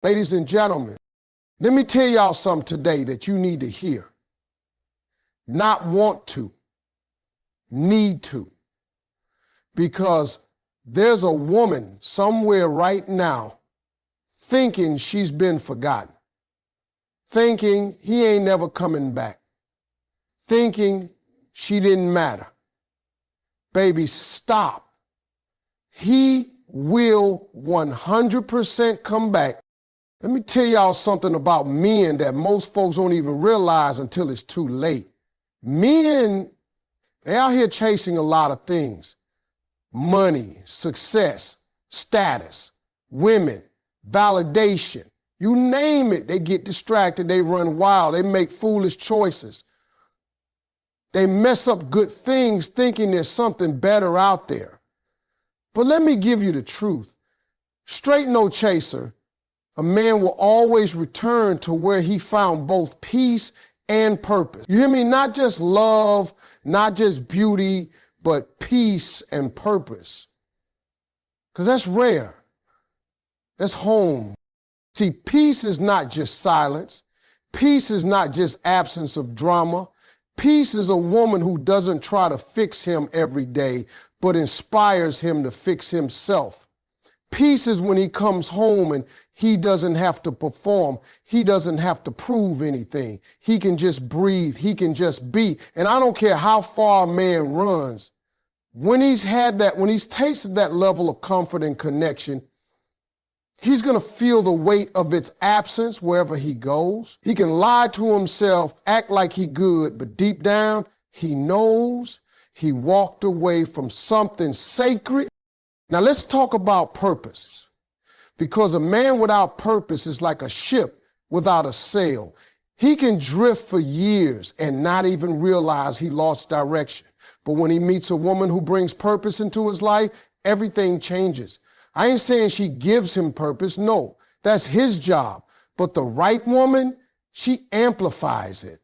Ladies and gentlemen, let me tell y'all something today that you need to hear. Not want to, need to. Because there's a woman somewhere right now thinking she's been forgotten, thinking he ain't never coming back, thinking she didn't matter. Baby, stop. He will 100% come back. Let me tell y'all something about men that most folks don't even realize until it's too late. Men, they're out here chasing a lot of things. Money, success, status, women, validation. You name it, they get distracted, they run wild, they make foolish choices. They mess up good things thinking there's something better out there. But let me give you the truth. Straight no chaser, a man will always return to where he found both peace and purpose. You hear me? Not just love, not just beauty, but peace and purpose. Because that's rare. That's home. See, peace is not just silence. Peace is not just absence of drama. Peace is a woman who doesn't try to fix him every day, but inspires him to fix himself. Peace is when he comes home and he doesn't have to perform. He doesn't have to prove anything. He can just breathe. He can just be. And I don't care how far a man runs. When he's tasted that level of comfort and connection, he's going to feel the weight of its absence wherever he goes. He can lie to himself, act like he good, but deep down, he knows he walked away from something sacred. Now let's talk about purpose. Because a man without purpose is like a ship without a sail. He can drift for years and not even realize he lost direction. But when he meets a woman who brings purpose into his life, everything changes. I ain't saying she gives him purpose. No, that's his job. But the right woman, she amplifies it.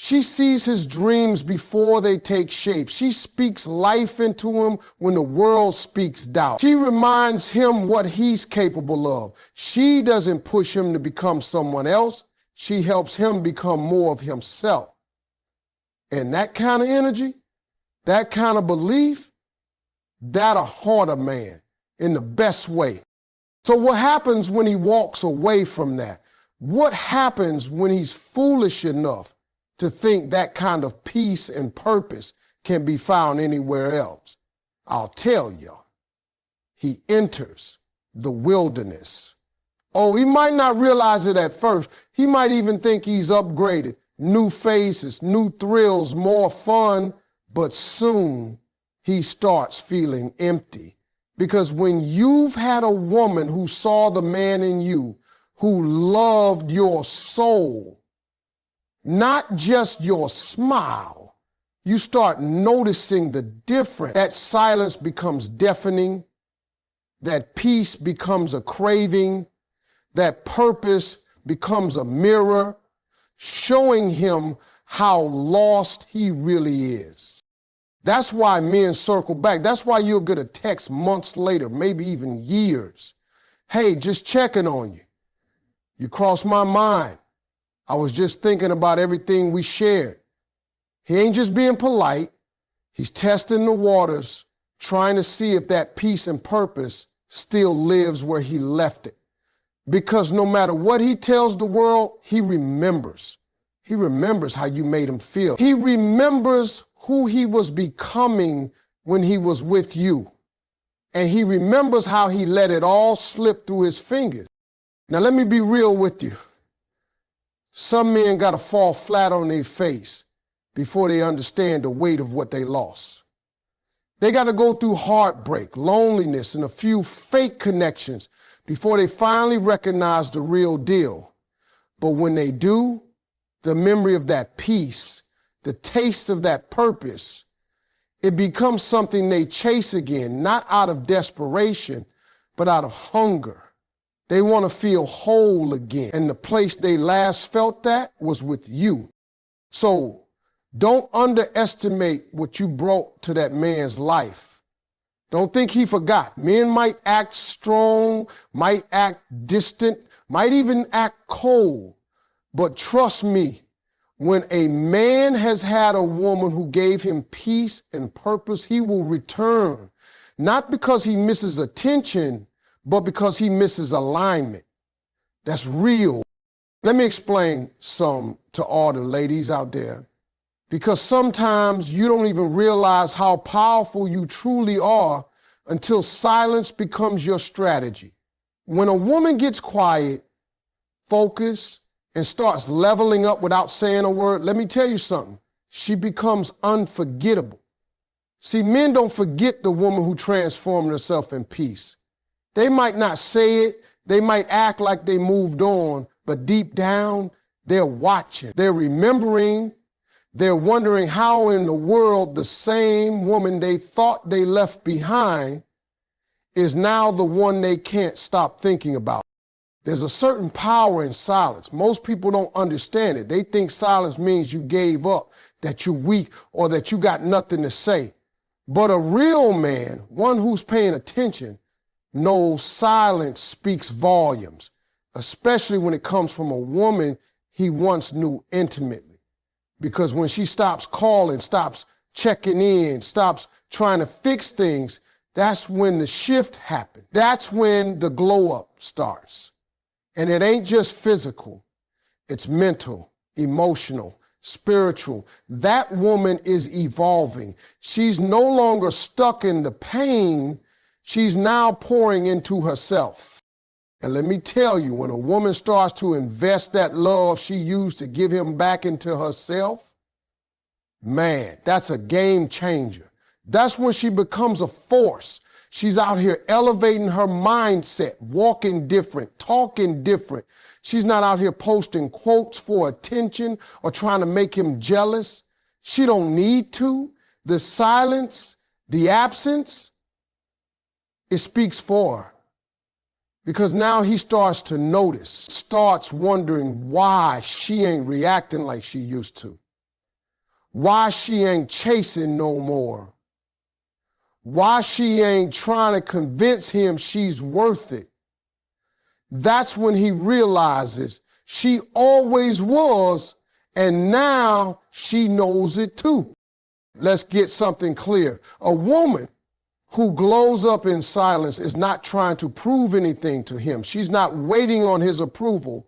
She sees his dreams before they take shape. She speaks life into him when the world speaks doubt. She reminds him what he's capable of. She doesn't push him to become someone else. She helps him become more of himself. And that kind of energy, that kind of belief, that'll haunt a man in the best way. So what happens when he walks away from that? What happens when he's foolish enough to think that kind of peace and purpose can be found anywhere else? I'll tell you, he enters the wilderness. Oh, he might not realize it at first. He might even think he's upgraded. New faces, new thrills, more fun, but soon he starts feeling empty. Because when you've had a woman who saw the man in you, who loved your soul, not just your smile, you start noticing the difference. That silence becomes deafening. That peace becomes a craving. That purpose becomes a mirror, showing him how lost he really is. That's why men circle back. That's why you'll get a text months later, maybe even years. Hey, just checking on you. You crossed my mind. I was just thinking about everything we shared. He ain't just being polite. He's testing the waters, trying to see if that peace and purpose still lives where he left it. Because no matter what he tells the world, he remembers. He remembers how you made him feel. He remembers who he was becoming when he was with you. And he remembers how he let it all slip through his fingers. Now, let me be real with you. Some men got to fall flat on their face before they understand the weight of what they lost. They got to go through heartbreak, loneliness, and a few fake connections before they finally recognize the real deal. But when they do, the memory of that peace, the taste of that purpose, it becomes something they chase again, not out of desperation, but out of hunger. They want to feel whole again. And the place they last felt that was with you. So don't underestimate what you brought to that man's life. Don't think he forgot. Men might act strong, might act distant, might even act cold. But trust me, when a man has had a woman who gave him peace and purpose, he will return. Not because he misses attention, but because he misses alignment. That's real. Let me explain some to all the ladies out there. Because sometimes you don't even realize how powerful you truly are until silence becomes your strategy. When a woman gets quiet, focused, and starts leveling up without saying a word, let me tell you something, she becomes unforgettable. See, men don't forget the woman who transformed herself in peace. They might not say it, they might act like they moved on, but deep down, they're watching, they're remembering, they're wondering how in the world the same woman they thought they left behind is now the one they can't stop thinking about. There's a certain power in silence. Most people don't understand it. They think silence means you gave up, that you're weak, or that you got nothing to say. But a real man, one who's paying attention, knows silence speaks volumes, especially when it comes from a woman he once knew intimately. Because when she stops calling, stops checking in, stops trying to fix things, that's when the shift happens. That's when the glow up starts. And it ain't just physical, it's mental, emotional, spiritual. That woman is evolving. She's no longer stuck in the pain. She's now pouring into herself. And let me tell you, when a woman starts to invest that love she used to give him back into herself, man, that's a game changer. That's when she becomes a force. She's out here elevating her mindset, walking different, talking different. She's not out here posting quotes for attention or trying to make him jealous. She don't need to. The silence, the absence, it speaks for her. Because now he starts to notice, starts wondering why she ain't reacting like she used to. Why she ain't chasing no more. Why she ain't trying to convince him she's worth it. That's when he realizes she always was, and now she knows it too. Let's get something clear. A woman who glows up in silence is not trying to prove anything to him. She's not waiting on his approval.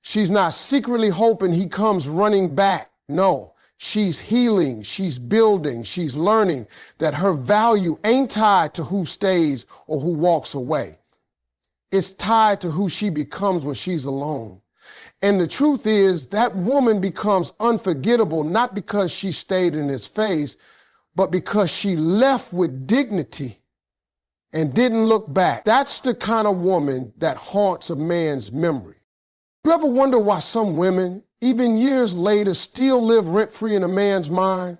She's not secretly hoping he comes running back. No. She's healing, she's building, she's learning that her value ain't tied to who stays or who walks away. It's tied to who she becomes when she's alone. And the truth is that woman becomes unforgettable, not because she stayed in his face, but because she left with dignity and didn't look back. That's the kind of woman that haunts a man's memory. You ever wonder why some women, even years later, still live rent-free in a man's mind?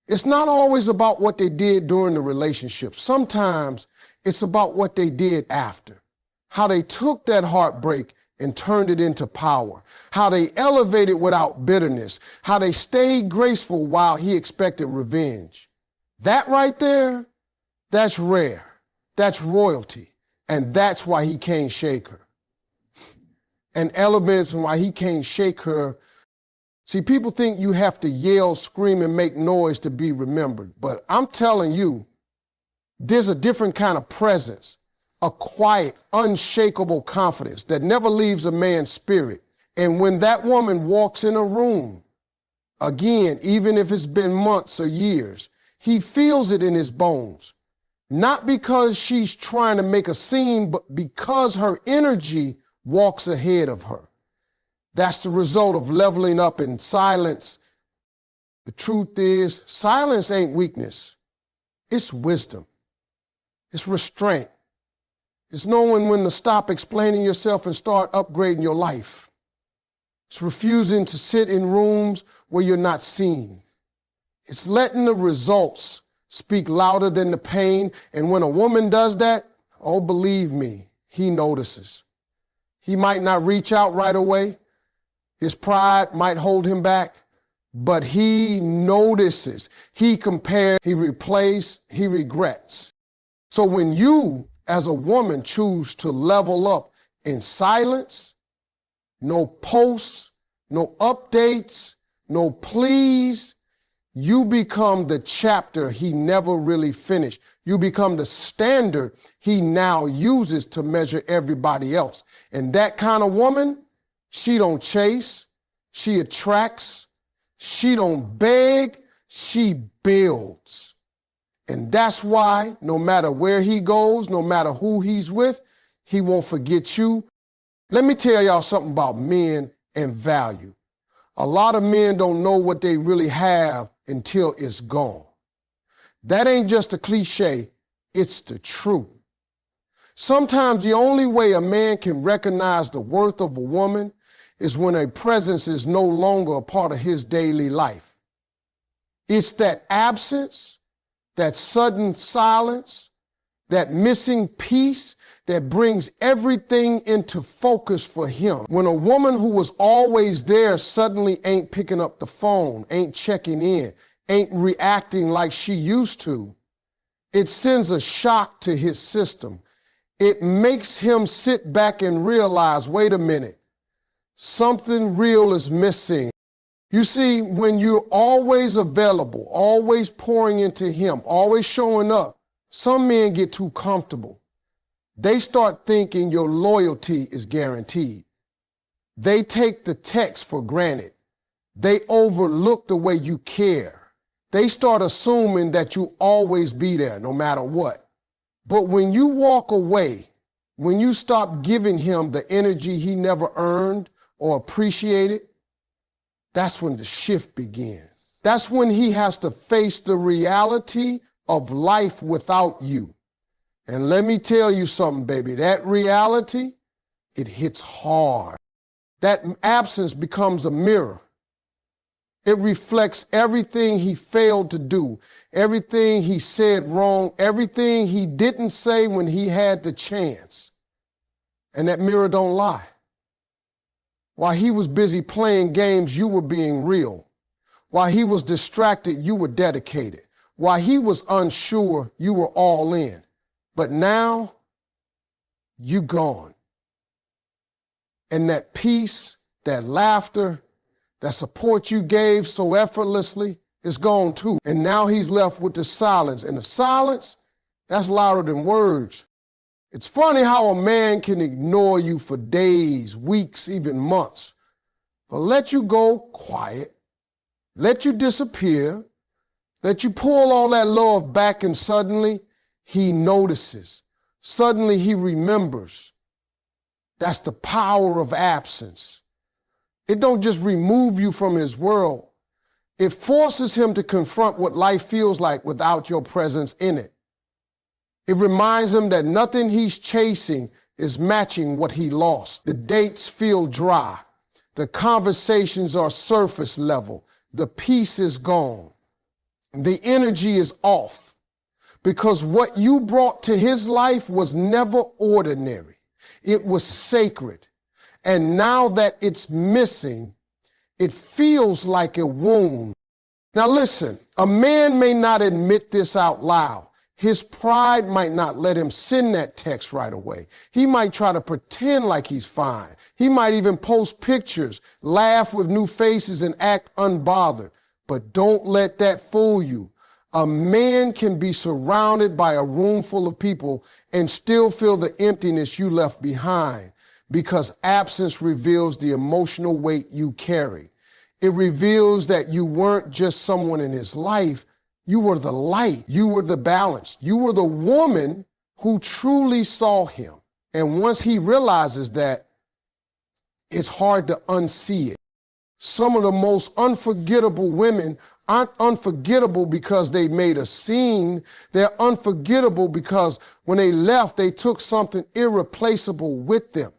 It's not always about what they did during the relationship. Sometimes it's about what they did after. How they took that heartbreak and turned it into power. How they elevated without bitterness. How they stayed graceful while he expected revenge. That right there, that's rare. That's royalty. And that's why he can't shake her. And elements why he can't shake her. See, people think you have to yell, scream, and make noise to be remembered. But I'm telling you, there's a different kind of presence, a quiet, unshakable confidence that never leaves a man's spirit. And when that woman walks in a room, again, even if it's been months or years, he feels it in his bones. Not because she's trying to make a scene, but because her energy walks ahead of her. That's the result of leveling up in silence. The truth is, silence ain't weakness. It's wisdom. It's restraint. It's knowing when to stop explaining yourself and start upgrading your life. It's refusing to sit in rooms where you're not seen. It's letting the results speak louder than the pain. And when a woman does that, oh, believe me, he notices. He might not reach out right away. His pride might hold him back, but he notices. He compares, he replays, he regrets. So when you, as a woman, choose to level up in silence, no posts, no updates, no pleas, you become the chapter he never really finished. You become the standard he now uses to measure everybody else. And that kind of woman, she don't chase, she attracts, she don't beg, she builds. And that's why no matter where he goes, no matter who he's with, he won't forget you. Let me tell y'all something about men and value. A lot of men don't know what they really have until it's gone. That ain't just a cliche, it's the truth. Sometimes the only way a man can recognize the worth of a woman is when a presence is no longer a part of his daily life. It's that absence, that sudden silence, that missing piece that brings everything into focus for him. When a woman who was always there suddenly ain't picking up the phone, ain't checking in, ain't reacting like she used to, it sends a shock to his system. It makes him sit back and realize, wait a minute, something real is missing. You see, when you're always available, always pouring into him, always showing up, some men get too comfortable. They start thinking your loyalty is guaranteed. They take the text for granted. They overlook the way you care. They start assuming that you'll always be there no matter what. But when you walk away, when you stop giving him the energy he never earned or appreciated, that's when the shift begins. That's when he has to face the reality of life without you. And let me tell you something, baby, that reality, it hits hard. That absence becomes a mirror. It reflects everything he failed to do, everything he said wrong, everything he didn't say when he had the chance. And that mirror don't lie. While he was busy playing games, you were being real. While he was distracted, you were dedicated. While he was unsure, you were all in. But now, you gone. And that peace, that laughter, that support you gave so effortlessly is gone too. And now he's left with the silence. And the silence, that's louder than words. It's funny how a man can ignore you for days, weeks, even months, but let you go quiet, let you disappear, let you pull all that love back, and suddenly he notices. Suddenly he remembers. That's the power of absence. It don't just remove you from his world. It forces him to confront what life feels like without your presence in it. It reminds him that nothing he's chasing is matching what he lost. The dates feel dry. The conversations are surface level. The peace is gone. The energy is off. Because what you brought to his life was never ordinary. It was sacred. And now that it's missing, it feels like a wound. Now listen, a man may not admit this out loud. His pride might not let him send that text right away. He might try to pretend like he's fine. He might even post pictures, laugh with new faces, and act unbothered. But don't let that fool you. A man can be surrounded by a room full of people and still feel the emptiness you left behind, because absence reveals the emotional weight you carry. It reveals that you weren't just someone in his life. You were the light. You were the balance. You were the woman who truly saw him. And once he realizes that, it's hard to unsee it. Some of the most unforgettable women aren't unforgettable because they made a scene. They're unforgettable because when they left, they took something irreplaceable with them.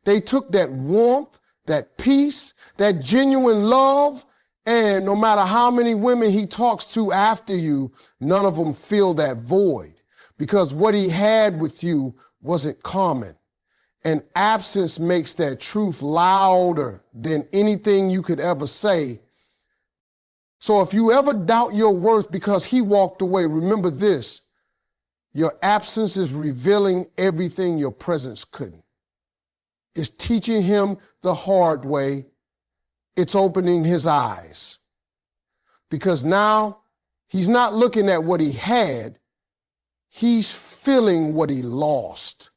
They took that warmth, that peace, that genuine love, and no matter how many women he talks to after you, none of them fill that void, because what he had with you wasn't common. And absence makes that truth louder than anything you could ever say. So if you ever doubt your worth because he walked away, remember this: your absence is revealing everything your presence couldn't. It's teaching him the hard way. It's opening his eyes. Because now he's not looking at what he had. He's feeling what he lost.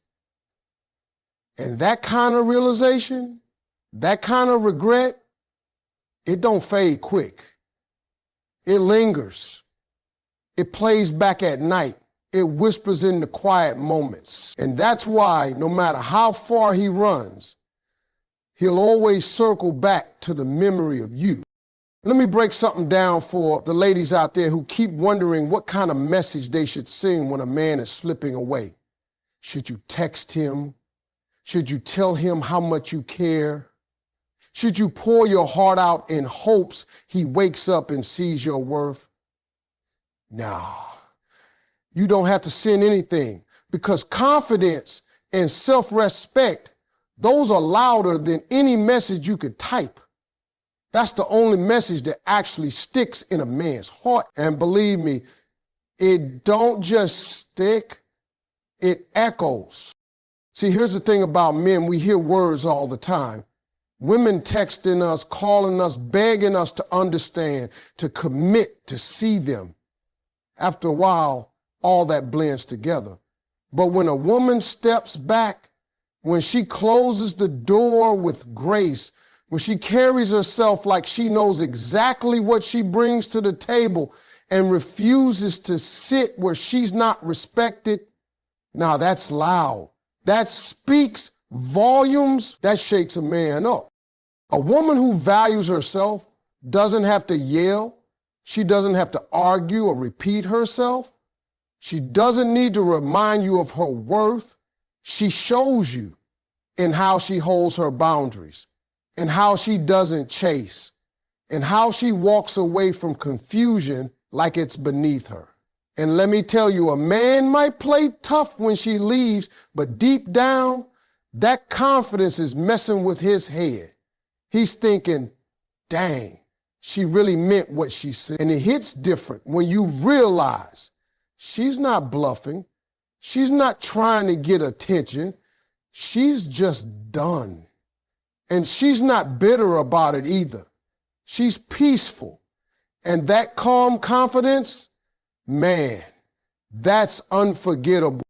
And that kind of realization, that kind of regret, it don't fade quick. It lingers. It plays back at night. It whispers in the quiet moments. And that's why no matter how far he runs, he'll always circle back to the memory of you. Let me break something down for the ladies out there who keep wondering what kind of message they should sing when a man is slipping away. Should you text him? Should you tell him how much you care? Should you pour your heart out in hopes he wakes up and sees your worth? No, you don't have to send anything, because confidence and self-respect, those are louder than any message you could type. That's the only message that actually sticks in a man's heart. And believe me, it don't just stick, it echoes. See, here's the thing about men. We hear words all the time. Women texting us, calling us, begging us to understand, to commit, to see them. After a while, all that blends together. But when a woman steps back, when she closes the door with grace, when she carries herself like she knows exactly what she brings to the table and refuses to sit where she's not respected, now that's loud. That speaks volumes. That shakes a man up. A woman who values herself doesn't have to yell. She doesn't have to argue or repeat herself. She doesn't need to remind you of her worth. She shows you in how she holds her boundaries, and how she doesn't chase, and how she walks away from confusion like it's beneath her. And let me tell you, a man might play tough when she leaves, but deep down, that confidence is messing with his head. He's thinking, dang, she really meant what she said. And it hits different when you realize she's not bluffing. She's not trying to get attention. She's just done. And she's not bitter about it either. She's peaceful. And that calm confidence, man, that's unforgettable.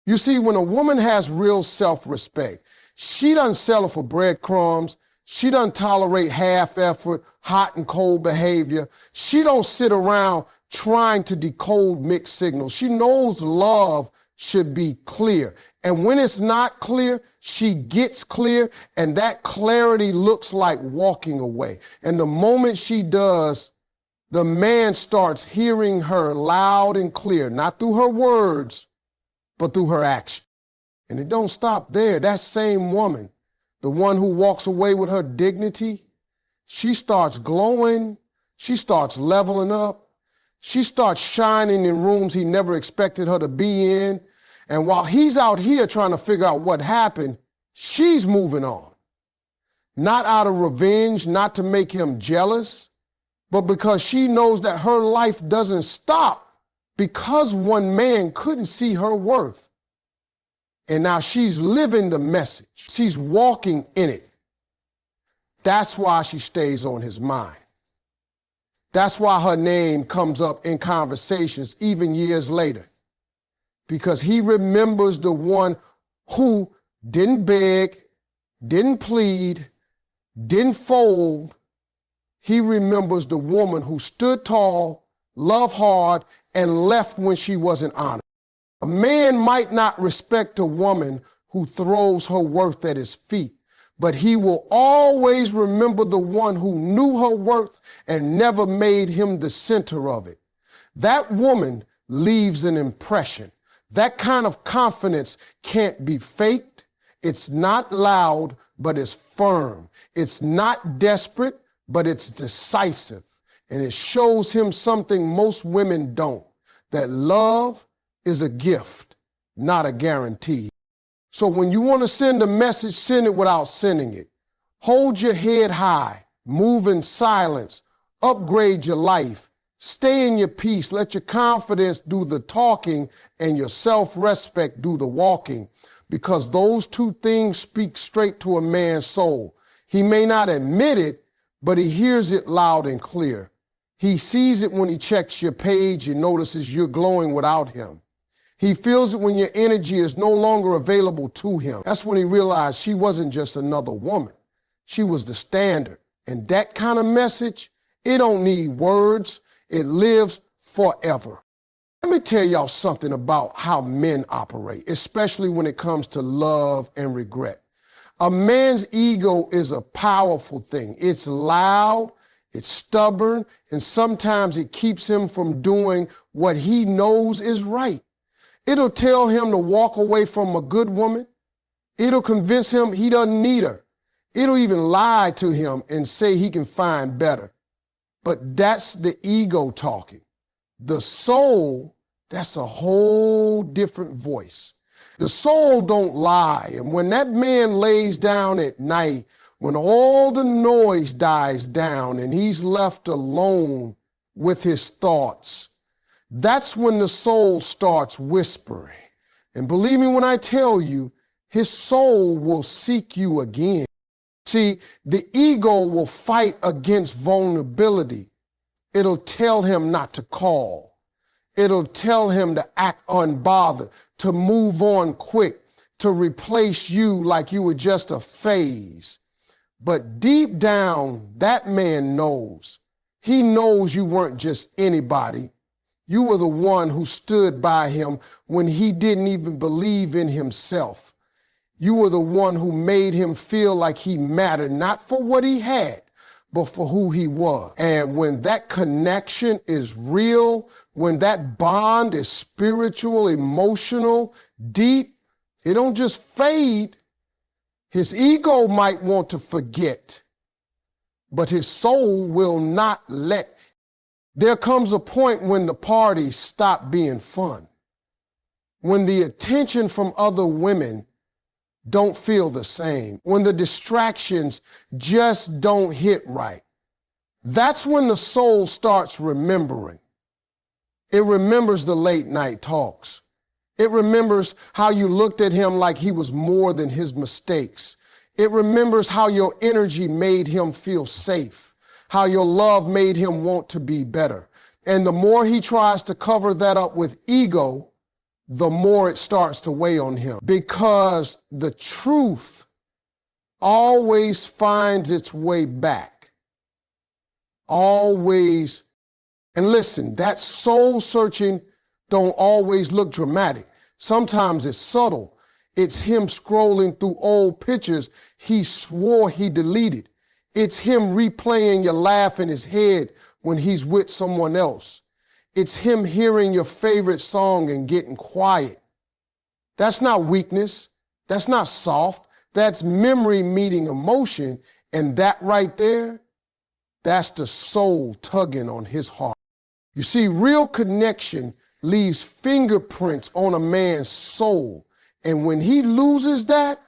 You see, when a woman has real self-respect, she doesn't settle for breadcrumbs. She doesn't tolerate half-effort, hot and cold behavior. She don't sit around trying to decode mixed signals. She knows love should be clear. And when it's not clear, she gets clear, and that clarity looks like walking away. And the moment she does, the man starts hearing her loud and clear, not through her words, but through her action. And it don't stop there. That same woman, the one who walks away with her dignity, she starts glowing, she starts leveling up, she starts shining in rooms he never expected her to be in. And while he's out here trying to figure out what happened, she's moving on. Not out of revenge, not to make him jealous, but because she knows that her life doesn't stop because one man couldn't see her worth. And now she's living the message. She's walking in it. That's why she stays on his mind. That's why her name comes up in conversations even years later. Because he remembers the one who didn't beg, didn't plead, didn't fold. He remembers the woman who stood tall, loved hard, and left when she wasn't honored. A man might not respect a woman who throws her worth at his feet, but he will always remember the one who knew her worth and never made him the center of it. That woman leaves an impression. That kind of confidence can't be faked. It's not loud, but it's firm. It's not desperate, but it's decisive. And it shows him something most women don't, that love is a gift, not a guarantee. So when you want to send a message, send it without sending it. Hold your head high, move in silence, upgrade your life, stay in your peace, let your confidence do the talking and your self-respect do the walking. because those two things speak straight to a man's soul. He may not admit it, but he hears it loud and clear. He sees it when he checks your page and notices you're glowing without him. He feels it when your energy is no longer available to him. That's when he realized she wasn't just another woman. She was the standard. And that kind of message, it don't need words. It lives forever. Let me tell y'all something about how men operate, especially when it comes to love and regret. A man's ego is a powerful thing. It's loud, it's stubborn, and sometimes it keeps him from doing what he knows is right. It'll tell him to walk away from a good woman. It'll convince him he doesn't need her. It'll even lie to him and say he can find better. But that's the ego talking. The soul, that's a whole different voice. The soul don't lie. And when that man lays down at night, when all the noise dies down and he's left alone with his thoughts, that's when the soul starts whispering. And believe me when I tell you, his soul will seek you again. See, the ego will fight against vulnerability. It'll tell him not to call. It'll tell him to act unbothered, to move on quick, to replace you like you were just a phase. But deep down, that man knows. He knows you weren't just anybody. You were the one who stood by him when he didn't even believe in himself. You were the one who made him feel like he mattered, not for what he had, but for who he was. And when that connection is real, when that bond is spiritual, emotional, deep, it don't just fade. His ego might want to forget, but his soul will not let. There comes a point when the parties stop being fun, when the attention from other women don't feel the same, when the distractions just don't hit right. That's when the soul starts remembering. It remembers the late night talks. It remembers how you looked at him like he was more than his mistakes. It remembers how your energy made him feel safe, how your love made him want to be better. And the more he tries to cover that up with ego, the more it starts to weigh on him, because the truth always finds its way back. Always. And listen, that soul searching don't always look dramatic. Sometimes it's subtle. It's him scrolling through old pictures he swore he deleted. It's him replaying your laugh in his head when he's with someone else. It's him hearing your favorite song and getting quiet. That's not weakness. That's not soft. That's memory meeting emotion. And that right there, that's the soul tugging on his heart. You see, real connection leaves fingerprints on a man's soul. And when he loses that,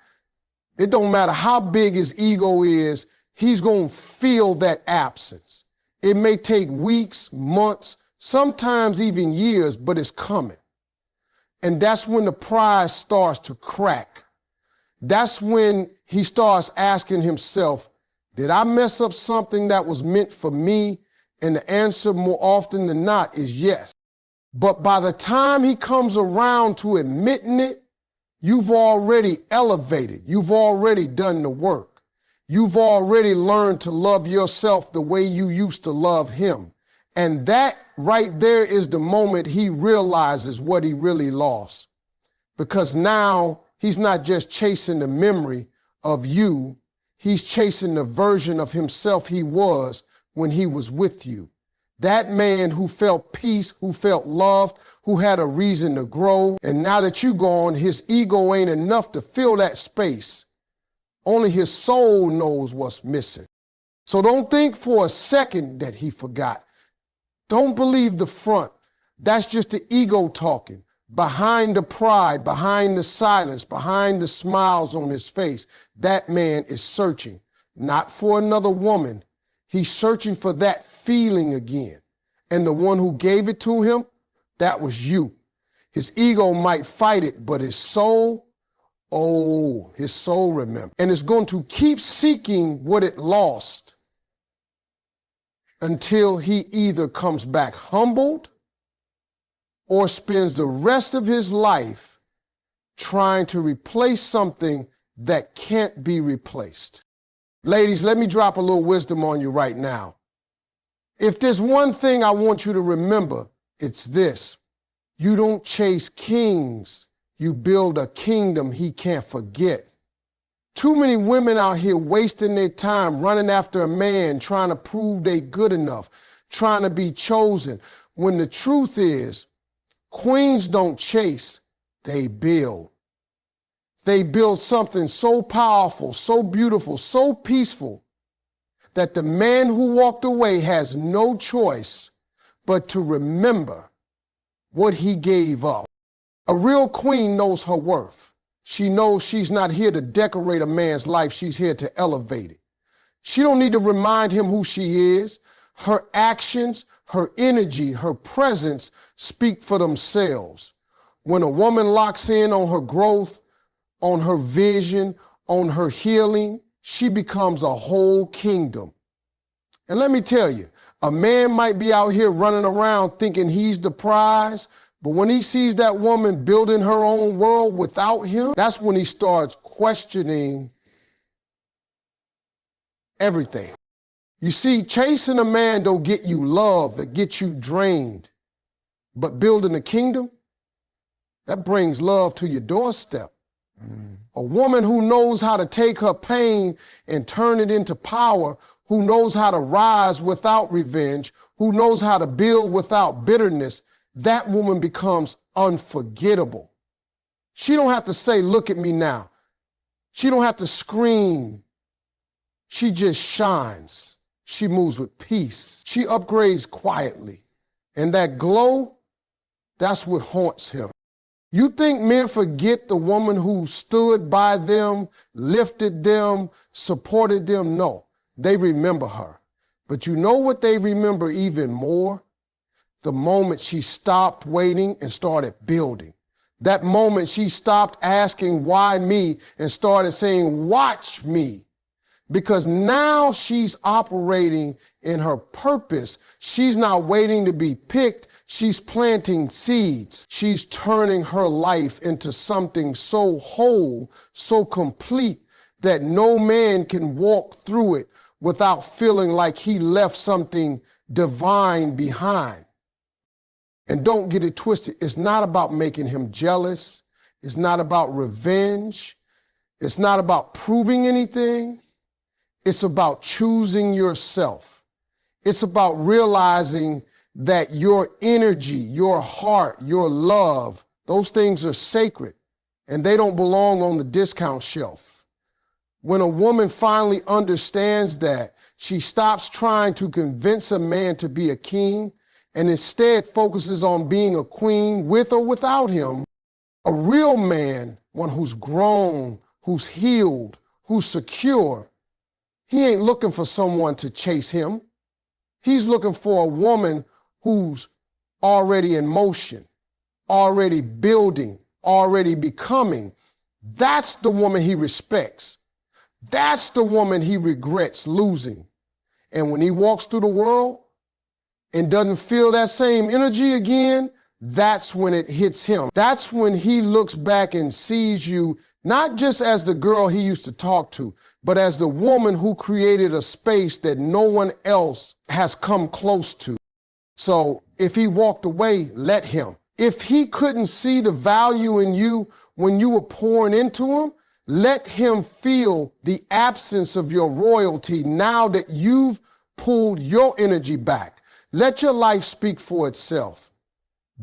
it don't matter how big his ego is, he's going to feel that absence. It may take weeks, months, sometimes even years, but it's coming. And that's when the pride starts to crack. That's when he starts asking himself, did I mess up something that was meant for me? And the answer more often than not is yes. But by the time he comes around to admitting it, you've already elevated. You've already done the work. You've already learned to love yourself the way you used to love him. And that right there is the moment he realizes what he really lost. Because now he's not just chasing the memory of you, he's chasing the version of himself he was when he was with you. That man who felt peace, who felt loved, who had a reason to grow. And now that you're gone, his ego ain't enough to fill that space. Only his soul knows what's missing. So don't think for a second that he forgot. Don't believe the front. That's just the ego talking. Behind the pride, behind the silence, behind the smiles on his face, that man is searching, not for another woman. He's searching for that feeling again. And the one who gave it to him, that was you. His ego might fight it, but his soul, Oh, his soul remembers. And it's going to keep seeking what it lost until he either comes back humbled or spends the rest of his life trying to replace something that can't be replaced. Ladies, let me drop a little wisdom on you right now. If there's one thing I want you to remember, it's this. You don't chase kings. You build a kingdom he can't forget. Too many women out here wasting their time running after a man, trying to prove they good enough, trying to be chosen, when the truth is, queens don't chase, they build. They build something so powerful, so beautiful, so peaceful, that the man who walked away has no choice but to remember what he gave up. A real queen knows her worth. She knows she's not here to decorate a man's life, she's here to elevate it. She don't need to remind him who she is. Her actions, her energy, her presence speak for themselves. When a woman locks in on her growth, on her vision, on her healing, she becomes a whole kingdom. And let me tell you, a man might be out here running around thinking he's the prize, but when he sees that woman building her own world without him, that's when he starts questioning everything. You see, chasing a man don't get you love, that gets you drained. But building a kingdom, that brings love to your doorstep. A woman who knows how to take her pain and turn it into power, who knows how to rise without revenge, who knows how to build without bitterness, that woman becomes unforgettable. She don't have to say, look at me now. She don't have to scream. She just shines. She moves with peace. She upgrades quietly. And that glow, that's what haunts him. You think men forget the woman who stood by them, lifted them, supported them? No, they remember her. But you know what they remember even more? The moment she stopped waiting and started building. That moment she stopped asking, why me, and started saying, watch me. Because now she's operating in her purpose. She's not waiting to be picked. She's planting seeds. She's turning her life into something so whole, so complete, that no man can walk through it without feeling like he left something divine behind. And don't get it twisted. It's not about making him jealous. It's not about revenge. It's not about proving anything. It's about choosing yourself. It's about realizing that your energy, your heart, your love, those things are sacred and they don't belong on the discount shelf. When a woman finally understands that, she stops trying to convince a man to be a king and instead focuses on being a queen with or without him. A real man, one who's grown, who's healed, who's secure, he ain't looking for someone to chase him. He's looking for a woman who's already in motion, already building, already becoming. That's the woman he respects. That's the woman he regrets losing. And when he walks through the world and doesn't feel that same energy again, that's when it hits him. That's when he looks back and sees you not just as the girl he used to talk to, but as the woman who created a space that no one else has come close to. So if he walked away, let him. If he couldn't see the value in you when you were pouring into him, let him feel the absence of your royalty now that you've pulled your energy back. Let your life speak for itself.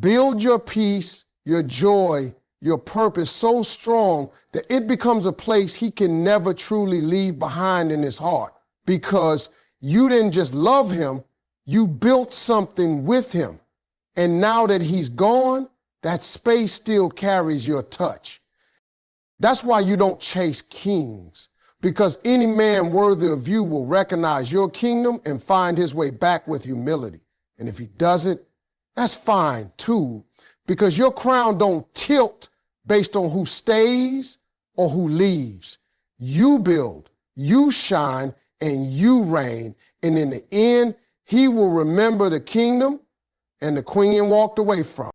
Build your peace, your joy, your purpose so strong that it becomes a place he can never truly leave behind in his heart, because you didn't just love him, you built something with him. And now that he's gone, that space still carries your touch. That's why you don't chase kings, because any man worthy of you will recognize your kingdom and find his way back with humility. And if he doesn't, that's fine too, because your crown don't tilt based on who stays or who leaves. You build, you shine, and you reign. And in the end, he will remember the kingdom and the queen walked away from.